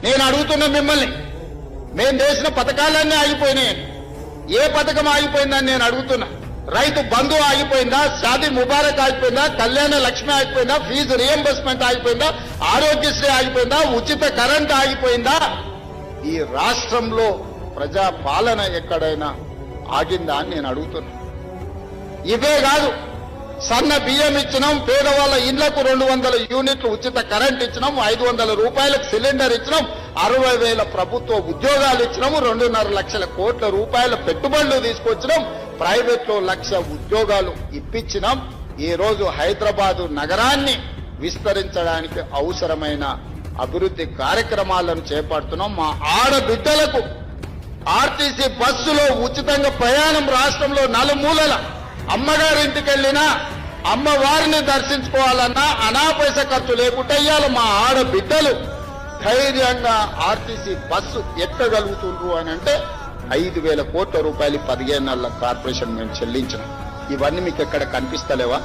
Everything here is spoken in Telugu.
నేను అడుగుతున్నా మిమ్మల్ని, మేము చేసిన పథకాలన్నీ ఆగిపోయినాయని. ఏ పథకం ఆగిపోయిందని నేను అడుగుతున్నా. రైతు బంధు ఆగిపోయిందా? షాదీ ముబారక్ ఆగిపోయిందా? కళ్యాణ లక్ష్మి ఆగిపోయిందా? ఫీజు రియంబర్స్మెంట్ ఆగిపోయిందా? ఆరోగ్యశ్రీ ఆగిపోయిందా? ఉచిత కరెంట్ ఆగిపోయిందా? ఈ రాష్ట్రంలో ప్రజా పాలన ఎక్కడైనా ఆగిందా అని నేను అడుగుతున్నా. ఇవే కాదు, సన్న బియ్యం ఇచ్చినాం, పేదవాళ్ళ ఇళ్లకు 200 యూనిట్లు ఉచిత కరెంట్ ఇచ్చినాం, 500 రూపాయలకు సిలిండర్ ఇచ్చినాం, 60,000 ప్రభుత్వ ఉద్యోగాలు ఇచ్చినాము, 2.5 లక్షల కోట్ల రూపాయల పెట్టుబడులు తీసుకొచ్చినాం, ప్రైవేట్ లో 1,00,000 ఉద్యోగాలు ఇప్పించినాం. ఈ రోజు హైదరాబాదు నగరాన్ని విస్తరించడానికి అవసరమైన అభివృద్ధి కార్యక్రమాలను చేపడుతున్నాం. మా ఆడబిడ్డలకు ఆర్టీసీ బస్సులో ఉచితంగా ప్రయాణం రాష్ట్రంలో నలుమూలల అమ్మగారింటికి వెళ్ళినా అమ్మవారిని దర్శించుకోవాలన్నా అనాపైస ఖర్చు లేకుండా ఇయ్యాల మా ఆడబిడ్డలు ధైర్యంగా ఆర్టీసీ బస్సు ఎక్కగలుగుతుండ్రు అని అంటే 5,000 కోట్ల రూపాయలు 15 నెలల కార్పొరేషన్ మేము చెల్లించినాం. ఇవన్నీ మీకు ఎక్కడ కనిపిస్తలేవా?